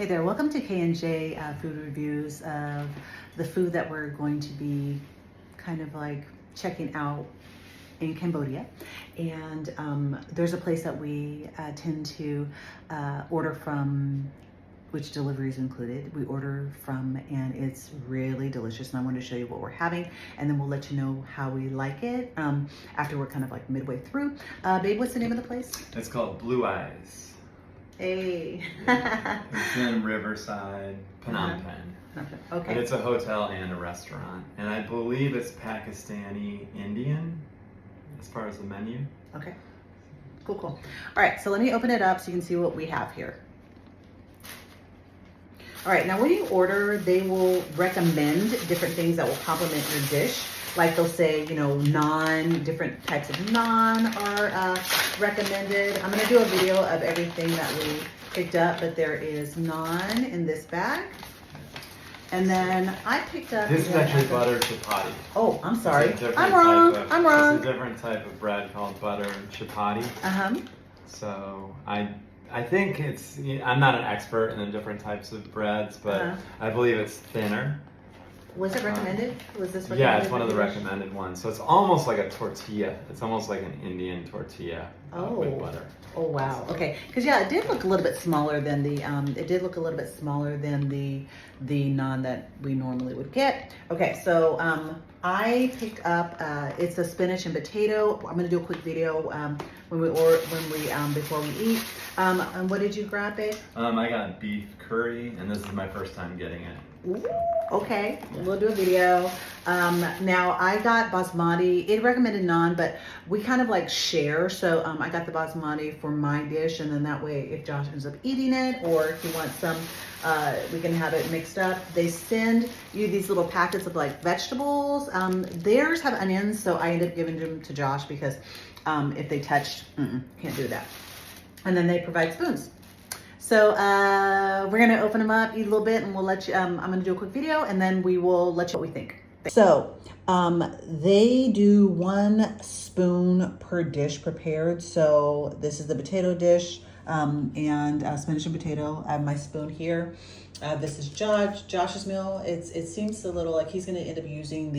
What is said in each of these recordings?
Hey there, welcome to K&J Food Reviews of the food that we're going to be kind of like checking out in Cambodia. And there's a place that we tend to order from, which delivery is included. We order from and it's really delicious, and I want to show you what we're having, and then we'll let you know how we like it after we're kind of like midway through. Babe, what's the name of the place? It's called Blue Eyes. Hey. It's in Riverside, Phnom Penh. Okay. And it's a hotel and a restaurant. And I believe it's Pakistani Indian as far as the menu. Okay. Cool. All right, so let me open it up so you can see what we have here. All right, now when you order, they will recommend different things that will complement your dish. Like they'll say, you know, naan, different types of naan are recommended. I'm gonna do a video of everything that we picked up, but there is naan in this bag. And then I picked up— This is actually butter chapati. Oh, I'm sorry. I'm wrong. It's a different type of bread called butter chapati. Uh-huh. So I think it's, I'm not an expert in the different types of breads, but I believe it's thinner. Was it recommended? Was this recommended? Yeah, it's one of the recommended ones. So it's almost like a tortilla. It's almost like an Indian tortilla with butter. Oh wow. Okay. Because yeah, it did look a little bit smaller than the the naan that we normally would get. Okay, so I picked up it's a spinach and potato. I'm gonna do a quick video before we eat. And what did you grab, babe? I got beef curry, and this is my first time getting it. Ooh, okay, we'll do a video. Now I got basmati. It recommended naan, but we kind of like share. So I got the basmati for my dish, and then that way if Josh ends up eating it, or if he wants some, we can have it mixed up. They send you these little packets of like vegetables. Theirs have onions, so I ended up giving them to Josh because if they touched, can't do that. And then they provide spoons. So we're gonna open them up, eat a little bit, and we'll let you, I'm gonna do a quick video, and then we will let you know what we think. So they do 1 spoon per dish prepared. So this is the potato dish and spinach and potato. I have my spoon here. This is Josh's meal. It seems a little like he's gonna end up using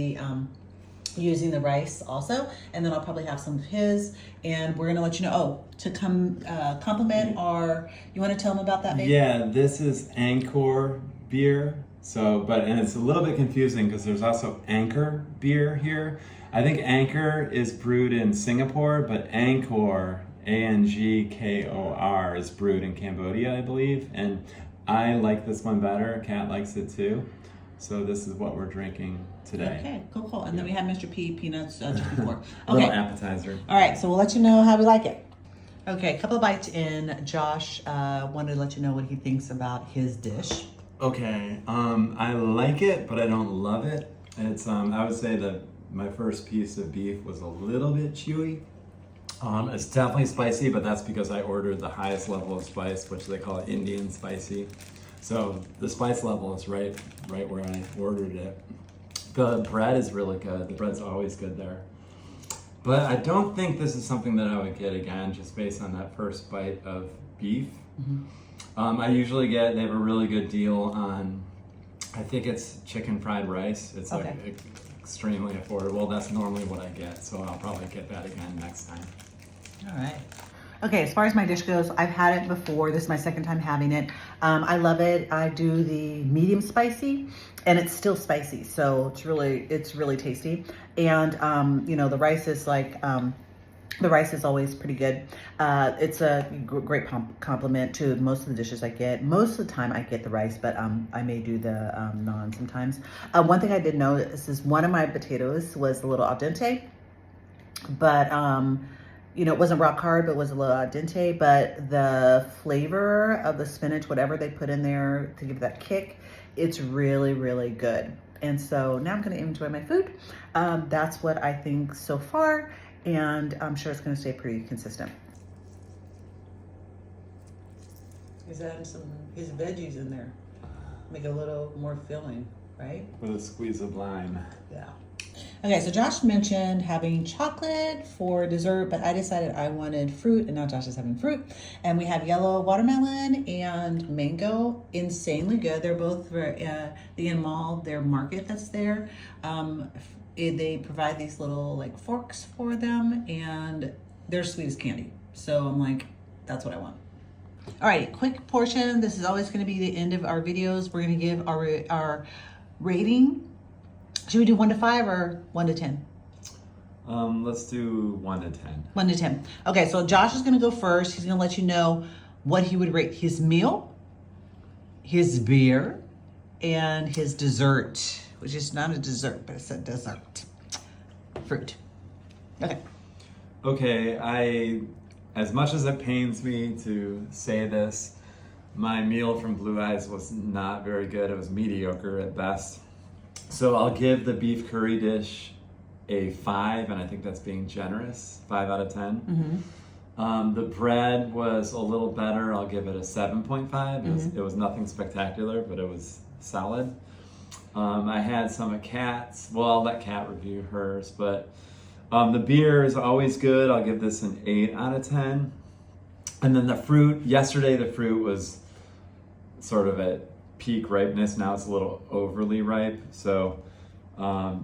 the rice also, and then I'll probably have some of his, and we're gonna let you know. To compliment our— you want to tell them about that, babe? Yeah, this is Angkor beer. And it's a little bit confusing because there's also Anchor beer here. I think Anchor is brewed in Singapore, but Angkor, Angkor, is brewed in Cambodia, I believe. And I like this one better. Kat likes it too. So this is what we're drinking today. Okay, cool. And then we have Mr. P peanuts just before. Okay. Little appetizer. All right, so we'll let you know how we like it. Okay, a couple of bites in. Josh wanted to let you know what he thinks about his dish. Okay, I like it, but I don't love it. It's I would say that my first piece of beef was a little bit chewy. It's definitely spicy, but that's because I ordered the highest level of spice, which they call Indian spicy. So the spice level is right where I ordered it. The bread is really good. The bread's always good there. But I don't think this is something that I would get again, just based on that first bite of beef. I usually they have a really good deal on, I think it's chicken fried rice. It's like extremely affordable. That's normally what I get, so I'll probably get that again next time. All right. Okay, as far as my dish goes, I've had it before. This is my second time having it. I love it. I do the medium spicy, and it's still spicy, so it's really tasty. And you know, the rice is like the rice is always pretty good. It's a great compliment to most of the dishes I get. Most of the time I get the rice, but I may do the naan sometimes. One thing I did notice is one of my potatoes was a little al dente, but you know, it wasn't rock hard, but it was a little al dente, but the flavor of the spinach, whatever they put in there to give that kick, it's really good. And so now I'm gonna enjoy my food. That's what I think so far, and I'm sure it's gonna stay pretty consistent. He's adding his veggies in there. Make it a little more filling, right? With a squeeze of lime. Yeah. Okay, so Josh mentioned having chocolate for dessert, but I decided I wanted fruit, and now Josh is having fruit. And we have yellow watermelon and mango, insanely good. They're both for the mall, their market that's there. They provide these little like forks for them, and they're sweet as candy. So I'm like, that's what I want. All right, quick portion. This is always going to be the end of our videos. We're going to give our rating. Should we do 1 to 5 or 1 to 10? Let's do 1 to 10. 1 to 10. Okay, so Josh is going to go first. He's going to let you know what he would rate his meal, his beer, and his dessert, which is not a dessert, but it's a dessert. Fruit. Okay. Okay, as much as it pains me to say this, my meal from FoOd was not very good. It was mediocre at best. So I'll give the beef curry dish a 5, and I think that's being generous, 5 out of 10. The bread was a little better. I'll give it a 7.5. It was nothing spectacular, but it was solid. I had some of Kat's. Well, I'll let Kat review hers, but the beer is always good. I'll give this an 8 out of 10. And then the fruit, yesterday the fruit was sort of at peak ripeness. Now it's a little overly ripe. So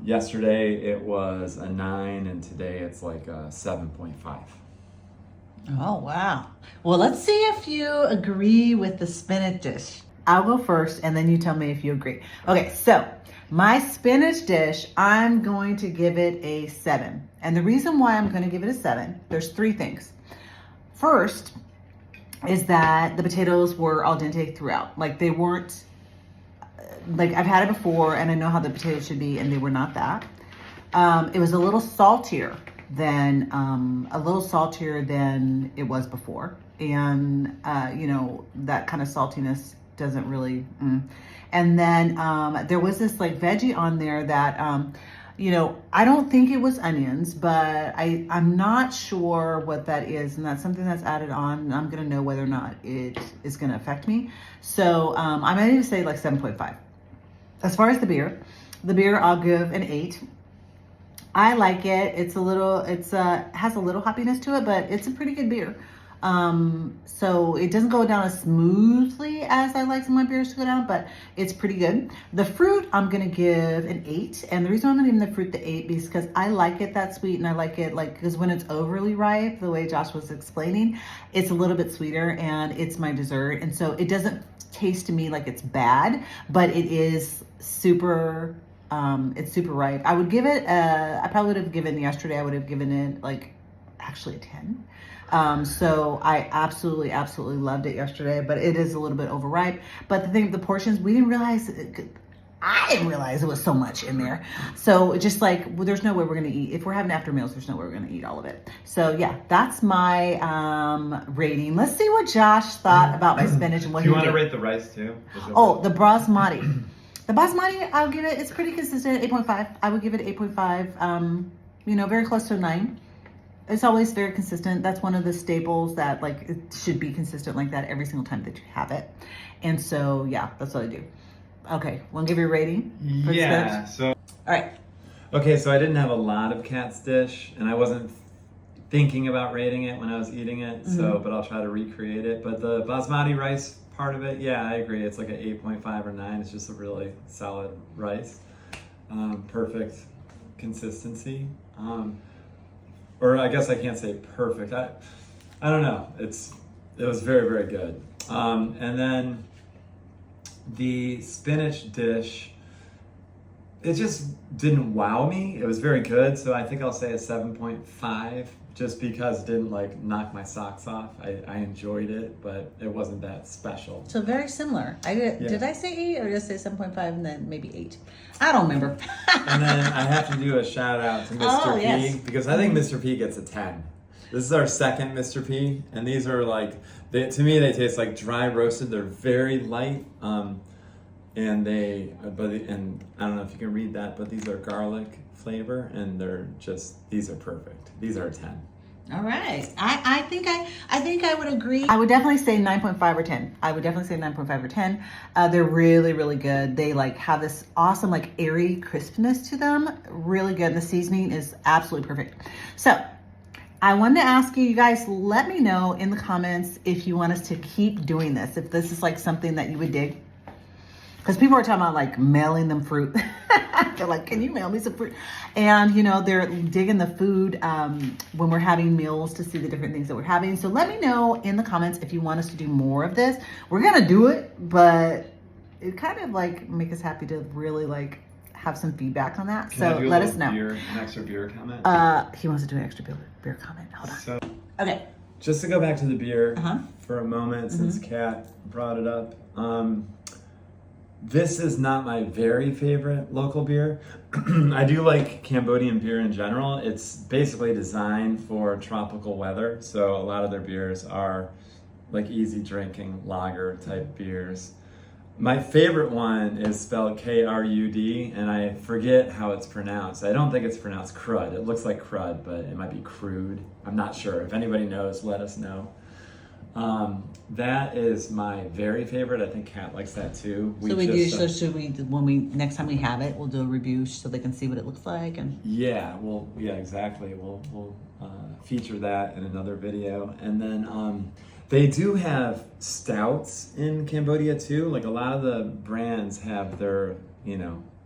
yesterday it was a 9, and today it's like a 7.5. Oh, wow. Well, let's see if you agree with the spinach dish. I'll go first, and then you tell me if you agree. Okay, so my spinach dish, I'm going to give it a 7. And the reason why I'm going to give it a 7, there's 3 things. First is that the potatoes were al dente throughout. Like they weren't, like I've had it before and I know how the potatoes should be, and they were not that. It was a little saltier than it was before. And, that kind of saltiness doesn't really, And then there was this like veggie on there that, I don't think it was onions, but I'm not sure what that is. And that's something that's added on. And I'm going to know whether or not it is going to affect me. So I might even say like 7.5. As far as the beer I'll give an 8. I like it. Has a little hoppiness to it, but it's a pretty good beer. So it doesn't go down as smoothly as I like some of my beers to go down, but it's pretty good. The fruit, I'm going to give an 8. And the reason I'm going to give the fruit the 8 is because I like it that sweet, and I like it because when it's overly ripe, the way Josh was explaining, it's a little bit sweeter and it's my dessert. And so it doesn't taste to me like it's bad, but it is super, it's super ripe. I would give it, I probably would have given yesterday, I would have given it like actually a 10. So I absolutely loved it yesterday, but it is a little bit overripe. But the thing, the portions, I didn't realize it was so much in there. So just like, well, there's no way we're going to eat. If we're having after meals, there's no way we're going to eat all of it. So yeah, that's my rating. Let's see what Josh thought about my spinach and what Do he you want to did. rate the rice too? Oh, the basmati. The basmati, I'll give it, it's pretty consistent, 8.5. I would give it 8.5, very close to a 9. It's always very consistent. That's one of the staples that like it should be consistent like that every single time that you have it. And so, yeah, that's what I do. Okay, want to give you a rating? For Yeah, spinach? so. All right. Okay, so I didn't have a lot of Kat's dish, and I wasn't thinking about rating it when I was eating it, but I'll try to recreate it. But the basmati rice part of it, yeah, I agree. It's like an 8.5 or 9. It's just a really solid rice. Perfect consistency. Or I guess I can't say perfect. I don't know. It was very, very good. And then the spinach dish, it just didn't wow me. It was very good, so I think I'll say a 7.5, just because it didn't like knock my socks off. I enjoyed it, but it wasn't that special. So very similar. Did I say 8 or just say 7.5 and then maybe 8? I don't remember. And then I have to do a shout out to Mr. P, yes. because I think Mr. P gets a 10. This is our second Mr. P, and these are like, to me they taste like dry roasted. They're very light, and I don't know if you can read that, but these are garlic flavor, and these are perfect. These are a 10. All right. I think I would agree. I would definitely say 9.5 or 10. I would definitely say 9.5 or 10. They're really, really good. They like have this awesome like airy crispness to them. Really good. The seasoning is absolutely perfect. So I wanted to ask you guys, let me know in the comments if you want us to keep doing this, if this is like something that you would dig. Because people are talking about like mailing them fruit. They're like, can you mail me some fruit? And you know, they're digging the food when we're having meals to see the different things that we're having. So let me know in the comments if you want us to do more of this. We're gonna do it, but it kind of like make us happy to really like have some feedback on that. So let us know. An extra beer comment? He wants to do an extra beer comment. Hold on. So, okay. just to go back to the beer Uh-huh. for a moment, since Kat brought it up. This is not my very favorite local beer. I do like Cambodian beer in general. It's basically designed for tropical weather, so a lot of their beers are like easy drinking lager type beers. My favorite one is spelled Krud, and I forget how it's pronounced. I don't think it's pronounced crud. It looks like crud, but it might be crude. I'm not sure. If anybody knows, let us know. That is my very favorite. I think Kat likes that too. So should we, when we, next time we have it, we'll do a review so they can see what it looks like and. Yeah, exactly. We'll feature that in another video. And then, they do have stouts in Cambodia too. Like a lot of the brands have their,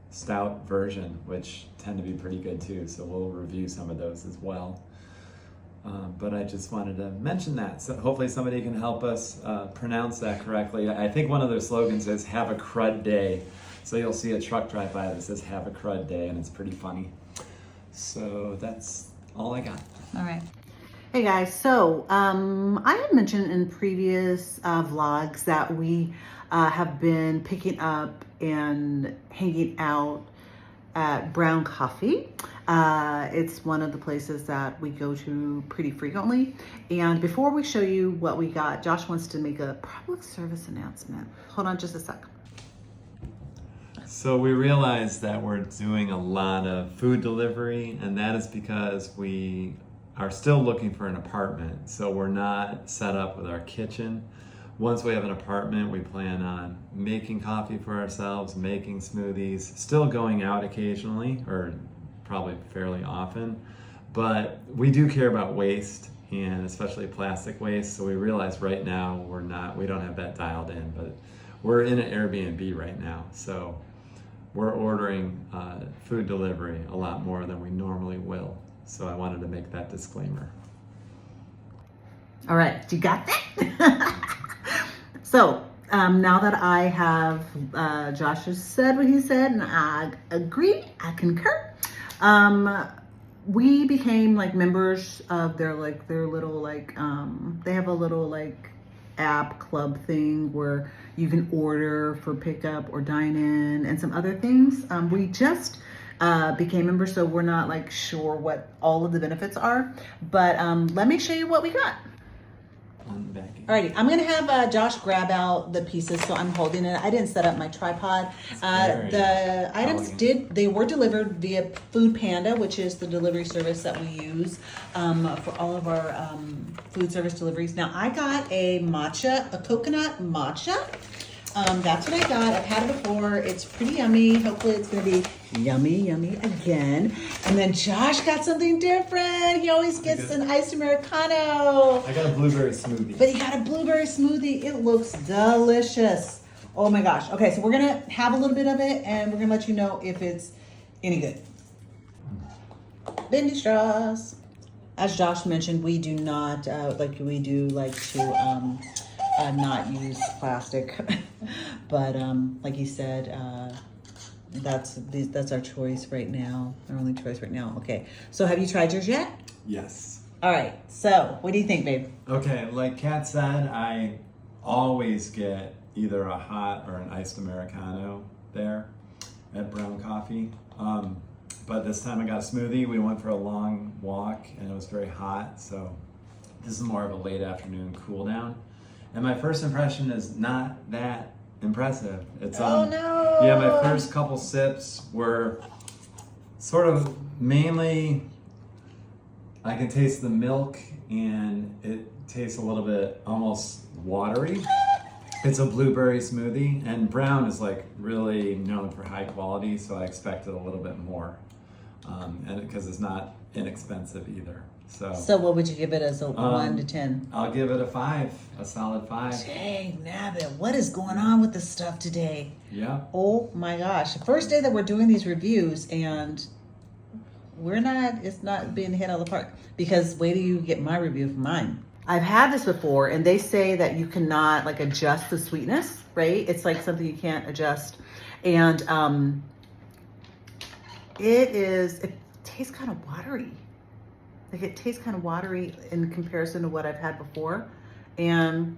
stout version, which tend to be pretty good too. So we'll review some of those as well. But I just wanted to mention that. So hopefully somebody can help us pronounce that correctly. I think one of their slogans is "Have a crud day." So you'll see a truck drive by that says "Have a crud day," and it's pretty funny. So that's all I got. All right. Hey guys, so I had mentioned in previous vlogs that we have been picking up and hanging out at Brown Coffee. It's one of the places that we go to pretty frequently. And before we show you what we got, Josh wants to make a public service announcement. Hold on just a sec. So we realized that we're doing a lot of food delivery, and that is because we are still looking for an apartment. So we're not set up with our kitchen. Once we have an apartment, we plan on making coffee for ourselves, making smoothies, still going out occasionally, or probably fairly often. But we do care about waste, and especially plastic waste. So we realize right now we don't have that dialed in, but we're in an Airbnb right now. So we're ordering food delivery a lot more than we normally will. So I wanted to make that disclaimer. All right, you got that? So now that I have, Josh has said what he said, and I agree, I concur. We became like members of their little they have a little app club thing where you can order for pickup or dine in and some other things. We just became members, so we're not sure what all of the benefits are, but let me show you what we got. Alrighty, I'm gonna have Josh grab out the pieces, so I'm holding it. I didn't set up my tripod. The items they were delivered via Food Panda, which is the delivery service that we use for all of our food service deliveries. Now I got a coconut matcha. That's what I got. I've had it before. It's pretty yummy. Hopefully it's gonna be yummy again. And then Josh got something different. He always gets an iced Americano. I got a blueberry smoothie. But he got a blueberry smoothie. It looks delicious. Oh my gosh. Okay, so we're gonna have a little bit of it and we're gonna let you know if it's any good. Bendy straws. As Josh mentioned, we do not like to not use plastic, but like he said, that's our choice right now, our only choice right now. Okay, so have you tried yours yet? Yes. All right, so what do you think, babe? Okay, like Kat said, I always get either a hot or an iced Americano there at Brown Coffee. But this time I got a smoothie. We went for a long walk and it was very hot, so this is more of a late afternoon cool down. And my first impression is not that impressive. It's oh no! Yeah, my first couple sips were sort of mainly I can taste the milk, and it tastes a little bit almost watery. It's a blueberry smoothie, and brown is like really known for high quality, so I expected a little bit more, and because it's not inexpensive either. So what would you give it as a 1 to 10? I'll give it a 5, a solid 5. Dang, Nabbit, what is going on with this stuff today? Yeah. Oh my gosh. The first day that we're doing these reviews, and it's not being hit out of the park. Because wait till you get my review of mine. I've had this before, and they say that you cannot like adjust the sweetness, right? It's like something you can't adjust. And it tastes kind of watery. Like it tastes kind of watery in comparison to what I've had before. And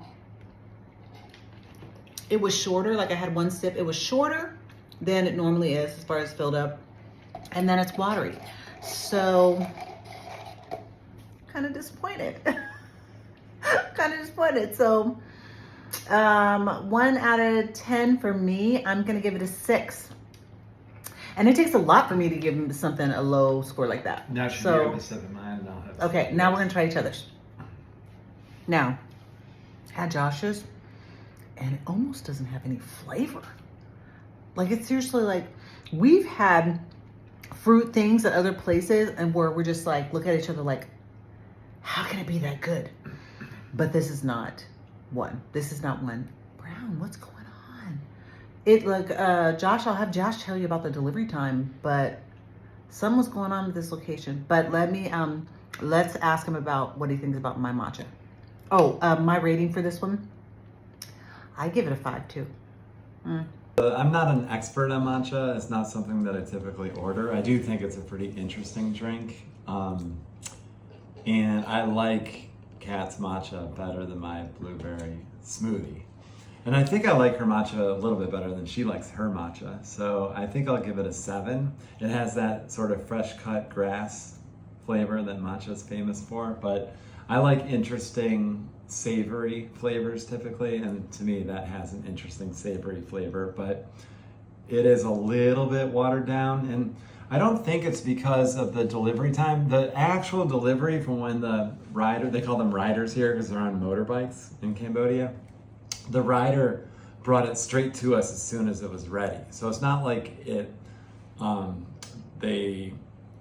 it was shorter, like I had one sip. It was shorter than it normally is as far as filled up. And then it's watery. So, kind of disappointed. Kind of disappointed. So, 1 out of 10 for me, I'm going to give it a 6. And it takes a lot for me to give something a low score like that. Now should you have a sip of mine, and I'll have a Okay, sip now of we're gonna try each other's. Now, had Josh's, and it almost doesn't have any flavor. Like it's seriously like, we've had fruit things at other places and where we're just like, look at each other like, how can it be that good? But this is not one. This is not one. Brown, what's going on? It like, Josh, I'll have Josh tell you about the delivery time, but something was going on with this location. But let's ask him about what he thinks about my matcha. Oh, my rating for this one, I give it a 5 too. I'm not an expert on matcha. It's not something that I typically order. I do think it's a pretty interesting drink. And I like Kat's matcha better than my blueberry smoothie. And I think I like her matcha a little bit better than she likes her matcha. So I think I'll give it a 7. It has that sort of fresh cut grass flavor that matcha is famous for. But I like interesting savory flavors typically. And to me, that has an interesting savory flavor. But it is a little bit watered down. And I don't think it's because of the delivery time. The actual delivery from when the rider, they call them riders here because they're on motorbikes in Cambodia. The rider brought it straight to us as soon as it was ready. So it's not like they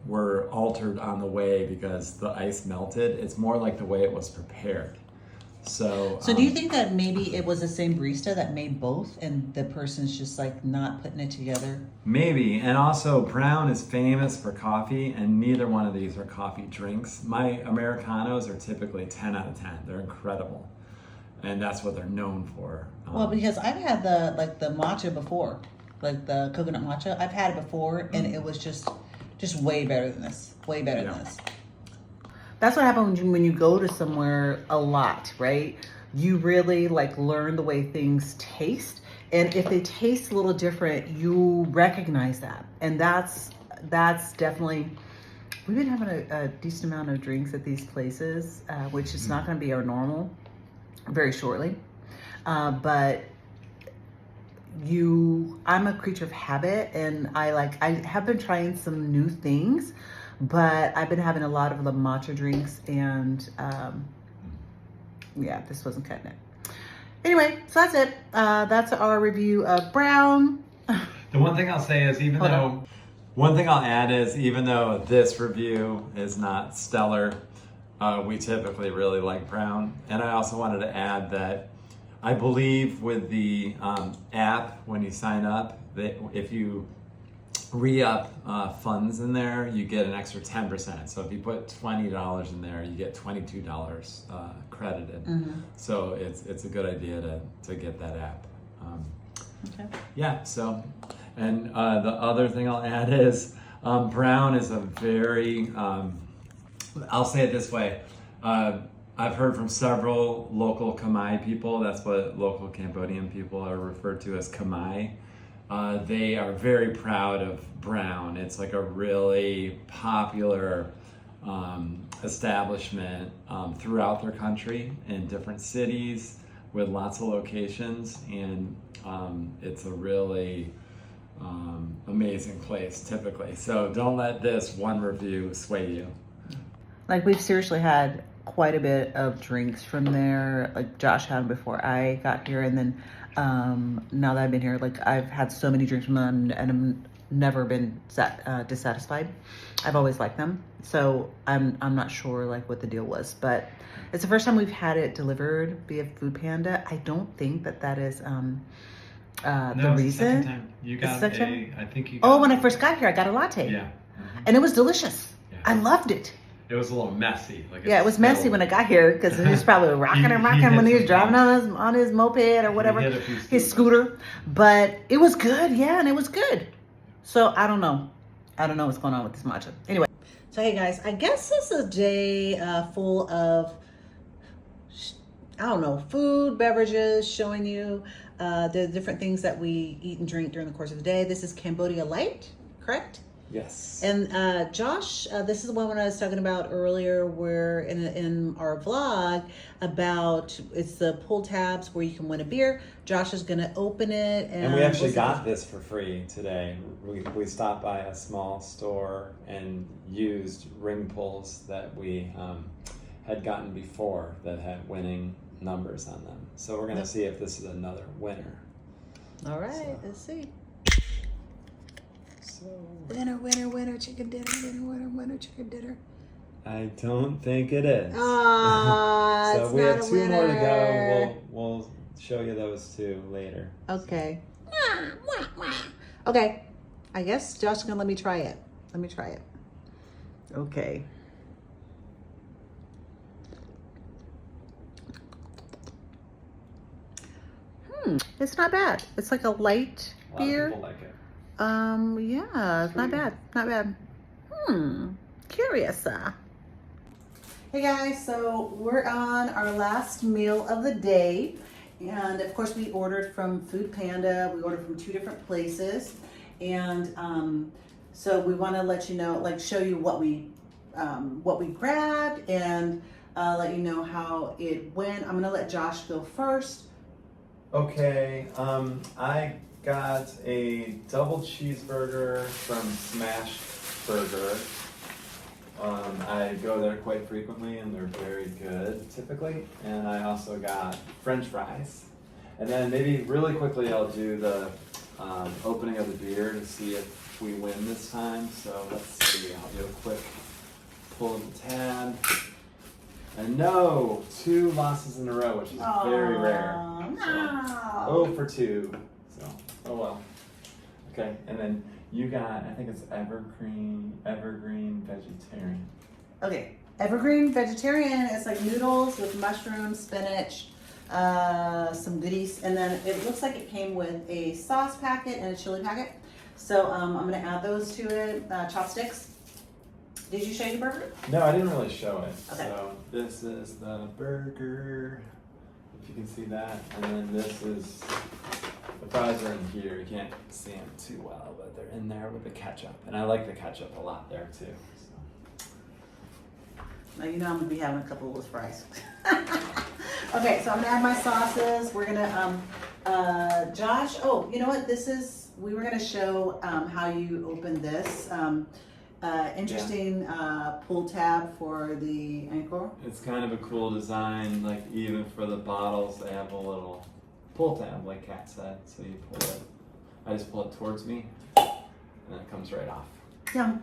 were altered on the way because the ice melted. It's more like the way it was prepared. So do you think that maybe it was the same barista that made both and the person's just like not putting it together? Maybe. And also brown is famous for coffee, and neither one of these are coffee drinks. My Americanos are typically 10 out of 10. They're incredible. And that's what they're known for. Well, because I've had the matcha before, like the coconut matcha. I've had it before, and it was just way better than this. Way better than this. That's what happens when you go to somewhere a lot, right? You really like learn the way things taste, and if they taste a little different, you recognize that, and that's definitely. We've been having a decent amount of drinks at these places, which is not going to be our normal. Very shortly, but I'm a creature of habit, and I have been trying some new things, but I've been having a lot of the matcha drinks, and yeah, this wasn't cutting it. Anyway, so that's it. That's our review of brown. The one thing I'll say is one thing I'll add is even though this review is not stellar, we typically really like brown. And I also wanted to add that I believe with the app, when you sign up, that if you re-up funds in there, you get an extra 10%. So if you put $20 in there, you get $22 credited. Mm-hmm. So it's a good idea to get that app. Okay. Yeah, so, and the other thing I'll add is brown is a very, I'll say it this way. I've heard from several local Khmer people. That's what local Cambodian people are referred to as Khmer. They are very proud of brown. It's like a really popular establishment throughout their country in different cities with lots of locations. And it's a really amazing place typically. So don't let this one review sway you. Like we've seriously had quite a bit of drinks from there. Like Josh had them before I got here, and then now that I've been here, like I've had so many drinks from them, and I'm never been dissatisfied. I've always liked them, so I'm not sure like what the deal was, but it's the first time we've had it delivered via Food Panda. I don't think that is No, the it's reason. the second time. You It's the got second time? I think you Oh, got when I first got here, I got a latte. Yeah. And it was delicious. Yeah. I loved it. It was a little messy. Like Yeah, it was messy when I got here because he was probably rocking and rocking when he was driving on his moped or whatever, his scooter. But it was good, yeah, and it was good. So I don't know what's going on with this matcha. Anyway, so hey guys, I guess this is a day full of, I don't know, food, beverages, showing you the different things that we eat and drink during the course of the day. This is Cambodia Light, correct? Yes. And Josh, this is the one I was talking about earlier, where in our vlog about it's the pull tabs where you can win a beer. Josh is gonna open it, and we actually got this for free today. We stopped by a small store and used ring pulls that we had gotten before that had winning numbers on them. So we're gonna see if this is another winner. All right, let's see. Winner, winner, winner, chicken dinner. Winner, winner, winner, chicken dinner. I don't think it is. Ah, so it's we not have a two more to winner. go. We'll show you those two later. Okay. Okay. I guess Josh is gonna let me try it. Let me try it. Okay. It's not bad. It's like a light A lot beer. of people like it. Yeah, it's not bad. Not bad. Curious. Hey guys, so we're on our last meal of the day. And of course we ordered from Food Panda. We ordered from 2 different places. And so we want to let you know, like show you what we grabbed and let you know how it went. I'm gonna let Josh go first. Okay, I got a double cheeseburger from Smash Burger. I go there quite frequently and they're very good typically. And I also got French fries. And then maybe really quickly I'll do the opening of the beer to see if we win this time. So let's see, I'll do a quick pull of the tab. And no, 2 losses in a row, which is very rare. No. So, 0 for 2. So, oh well. Okay, and then you got, I think it's Evergreen Vegetarian. Okay, Evergreen Vegetarian is like noodles with mushrooms, spinach, some goodies, and then it looks like it came with a sauce packet and a chili packet. So I'm gonna add those to it, chopsticks. Did you show your burger? No, I didn't really show it. Okay. So this is the burger, if you can see that, and then this is, the fries are in here. You can't see them too well, but they're in there with the ketchup, and I like the ketchup a lot there too. So. Now you know I'm gonna be having a couple of those fries. Okay, so I'm gonna add my sauces. We're gonna, Josh, oh, you know what? We were gonna show how you open this. Interesting pull tab for the Anchor. It's kind of a cool design, like even for the bottles, they have a little pull tab, like Kat said. So you pull it, I just pull it towards me, and then it comes right off. Yeah,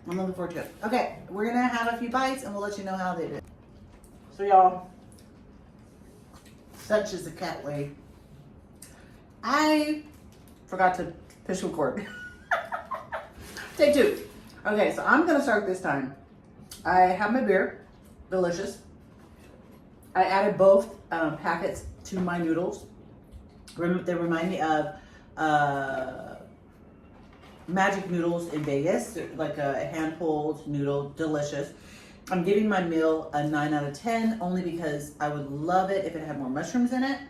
I'm looking forward to it. Okay, we're gonna have a few bites and we'll let you know how they did. So y'all, such is the cat way. I forgot to push record. Take 2. Okay, so I'm gonna start this time. I have my beer, delicious. I added both packets to my noodles. They remind me of magic noodles in Vegas. They're like a hand-pulled noodle, delicious. I'm giving my meal a 9 out of 10 only because I would love it if it had more mushrooms in it.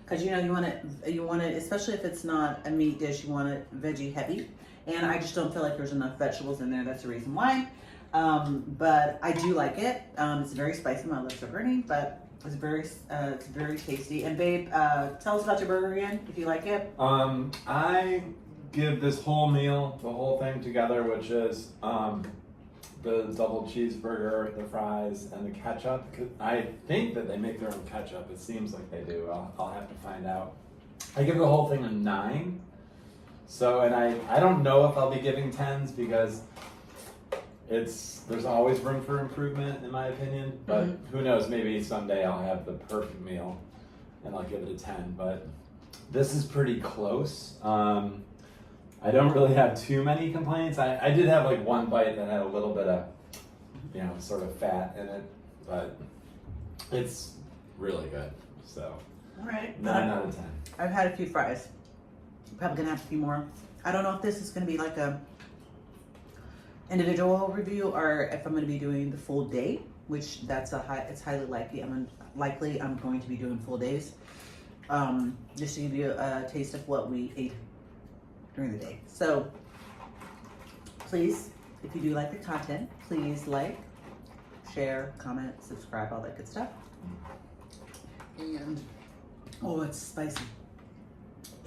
Because you want it, especially if it's not a meat dish, you want it veggie heavy. And I just don't feel like there's enough vegetables in there. That's the reason why. But I do like it. It's very spicy. My lips are burning, but it's very tasty. And babe, tell us about your burger again, if you like it. I give this whole meal, the whole thing together, which is the double cheeseburger, the fries, and the ketchup. 'Cause I think that they make their own ketchup. It seems like they do. I'll have to find out. I give the whole thing a 9. So, and I don't know if I'll be giving 10s because there's always room for improvement in my opinion, but who knows, maybe someday I'll have the perfect meal and I'll give it a 10, but this is pretty close. I don't really have too many complaints. I did have like one bite that had a little bit of, sort of fat in it, but it's really good. So, All right. 9 out of 10. I've had a few fries. Probably gonna have a few more. I don't know if this is gonna be like a individual review or if I'm gonna be doing the full day, which it's highly likely. I'm going to be doing full days. Just to give you a taste of what we ate during the day. So please, if you do like the content, please like, share, comment, subscribe, all that good stuff. And oh, it's spicy.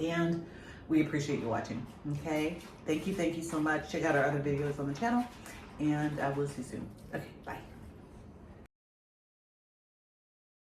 And we appreciate you watching. Okay, thank you so much. Check out our other videos on the channel, and we'll see you soon. Okay, bye.